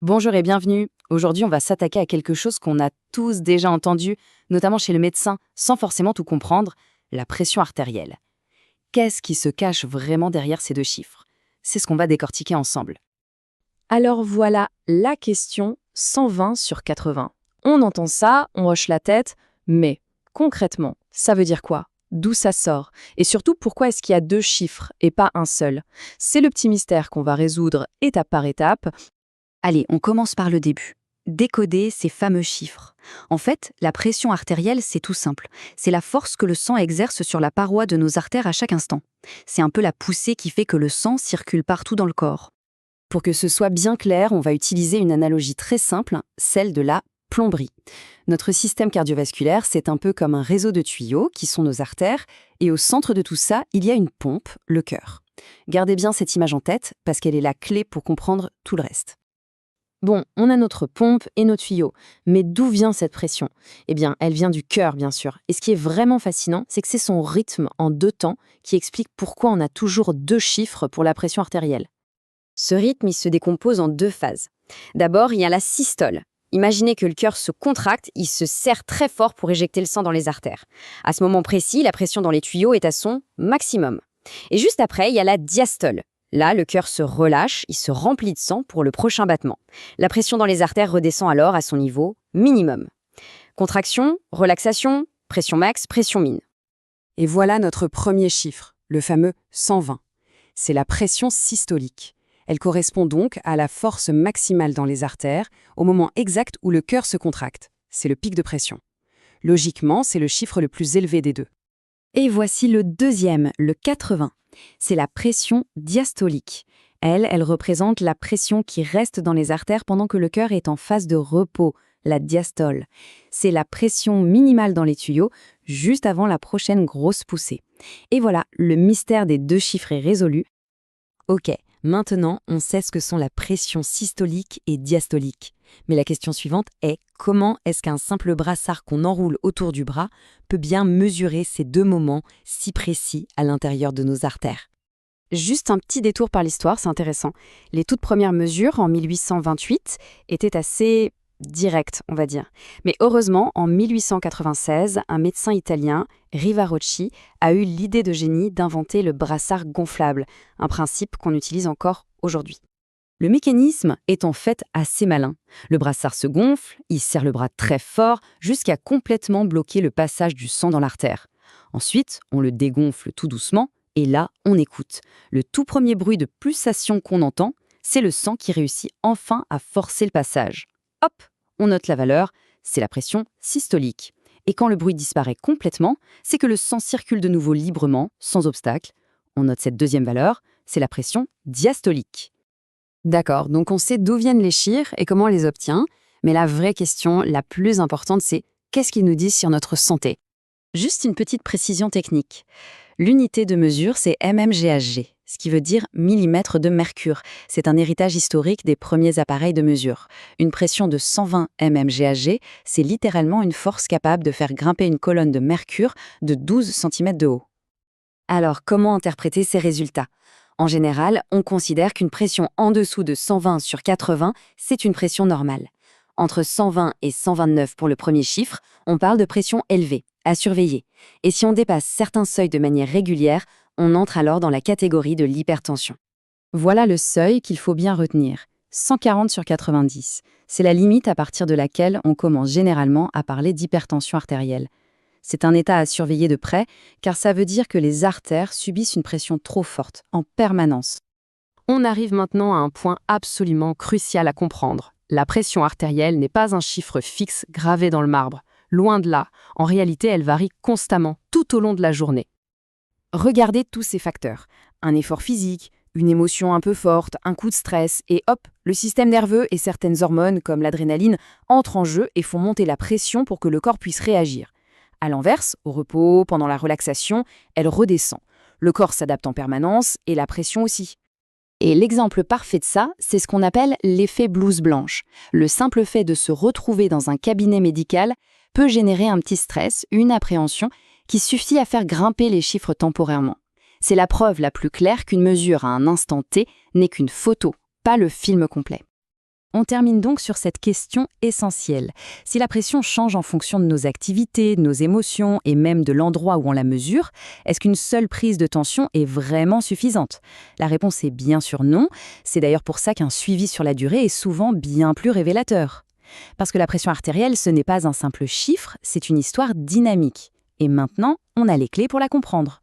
Bonjour et bienvenue. Aujourd'hui, on va s'attaquer à quelque chose qu'on a tous déjà entendu, notamment chez le médecin, sans forcément tout comprendre, la pression artérielle. Qu'est-ce qui se cache vraiment derrière ces deux chiffres? C'est ce qu'on va décortiquer ensemble. Alors voilà la question 120 sur 80. On entend ça, on hoche la tête, mais concrètement, ça veut dire quoi? D'où ça sort? Et surtout, pourquoi est-ce qu'il y a deux chiffres et pas un seul? C'est le petit mystère qu'on va résoudre étape par étape. Allez, on commence par le début. Décoder ces fameux chiffres. En fait, la pression artérielle, c'est tout simple. C'est la force que le sang exerce sur la paroi de nos artères à chaque instant. C'est un peu la poussée qui fait que le sang circule partout dans le corps. Pour que ce soit bien clair, on va utiliser une analogie très simple, celle de la plomberie. Notre système cardiovasculaire, c'est un peu comme un réseau de tuyaux qui sont nos artères, et au centre de tout ça, il y a une pompe, le cœur. Gardez bien cette image en tête, parce qu'elle est la clé pour comprendre tout le reste. Bon, on a notre pompe et nos tuyaux, mais d'où vient cette pression? Eh bien, elle vient du cœur, bien sûr. Et ce qui est vraiment fascinant, c'est que c'est son rythme en deux temps qui explique pourquoi on a toujours deux chiffres pour la pression artérielle. Ce rythme, il se décompose en deux phases. D'abord, il y a la systole. Imaginez que le cœur se contracte, il se serre très fort pour éjecter le sang dans les artères. À ce moment précis, la pression dans les tuyaux est à son maximum. Et juste après, il y a la diastole. Là, le cœur se relâche, il se remplit de sang pour le prochain battement. La pression dans les artères redescend alors à son niveau minimum. Contraction, relaxation, pression max, pression min. Et voilà notre premier chiffre, le fameux 120. C'est la pression systolique. Elle correspond donc à la force maximale dans les artères, au moment exact où le cœur se contracte. C'est le pic de pression. Logiquement, c'est le chiffre le plus élevé des deux. Et voici le deuxième, le 80. C'est la pression diastolique. Elle représente la pression qui reste dans les artères pendant que le cœur est en phase de repos, la diastole. C'est la pression minimale dans les tuyaux, juste avant la prochaine grosse poussée. Et voilà, le mystère des deux chiffres est résolu. Ok, maintenant on sait ce que sont la pression systolique et diastolique. Mais la question suivante est comment est-ce qu'un simple brassard qu'on enroule autour du bras peut bien mesurer ces deux moments si précis à l'intérieur de nos artères? Juste un petit détour par l'histoire, c'est intéressant. Les toutes premières mesures, en 1828, étaient assez directes, on va dire. Mais heureusement, en 1896, un médecin italien, Rivarocci, a eu l'idée de génie d'inventer le brassard gonflable, un principe qu'on utilise encore aujourd'hui. Le mécanisme est en fait assez malin. Le brassard se gonfle, il serre le bras très fort jusqu'à complètement bloquer le passage du sang dans l'artère. Ensuite, on le dégonfle tout doucement et là, on écoute. Le tout premier bruit de pulsation qu'on entend, c'est le sang qui réussit enfin à forcer le passage. Hop, on note la valeur, c'est la pression systolique. Et quand le bruit disparaît complètement, c'est que le sang circule de nouveau librement, sans obstacle. On note cette deuxième valeur, c'est la pression diastolique. D'accord, donc on sait d'où viennent les chiffres et comment on les obtient, mais la vraie question, la plus importante, c'est qu'est-ce qu'ils nous disent sur notre santé? Juste une petite précision technique. L'unité de mesure, c'est mmGHg, ce qui veut dire millimètres de mercure. C'est un héritage historique des premiers appareils de mesure. Une pression de 120 mmGHg, c'est littéralement une force capable de faire grimper une colonne de mercure de 12 cm de haut. Alors, comment interpréter ces résultats? En général, on considère qu'une pression en dessous de 120 sur 80, c'est une pression normale. Entre 120 et 129 pour le premier chiffre, on parle de pression élevée, à surveiller. Et si on dépasse certains seuils de manière régulière, on entre alors dans la catégorie de l'hypertension. Voilà le seuil qu'il faut bien retenir. 140 sur 90. C'est la limite à partir de laquelle on commence généralement à parler d'hypertension artérielle. C'est un état à surveiller de près, car ça veut dire que les artères subissent une pression trop forte, en permanence. On arrive maintenant à un point absolument crucial à comprendre. La pression artérielle n'est pas un chiffre fixe gravé dans le marbre. Loin de là, en réalité, elle varie constamment tout au long de la journée. Regardez tous ces facteurs. Un effort physique, une émotion un peu forte, un coup de stress, et hop, le système nerveux et certaines hormones, comme l'adrénaline, entrent en jeu et font monter la pression pour que le corps puisse réagir. À l'inverse, au repos, pendant la relaxation, elle redescend. Le corps s'adapte en permanence et la pression aussi. Et l'exemple parfait de ça, c'est ce qu'on appelle l'effet blouse blanche. Le simple fait de se retrouver dans un cabinet médical peut générer un petit stress, une appréhension, qui suffit à faire grimper les chiffres temporairement. C'est la preuve la plus claire qu'une mesure à un instant T n'est qu'une photo, pas le film complet. On termine donc sur cette question essentielle. Si la pression change en fonction de nos activités, de nos émotions et même de l'endroit où on la mesure, est-ce qu'une seule prise de tension est vraiment suffisante? La réponse est bien sûr non. C'est d'ailleurs pour ça qu'un suivi sur la durée est souvent bien plus révélateur. Parce que la pression artérielle, ce n'est pas un simple chiffre, c'est une histoire dynamique. Et maintenant, on a les clés pour la comprendre.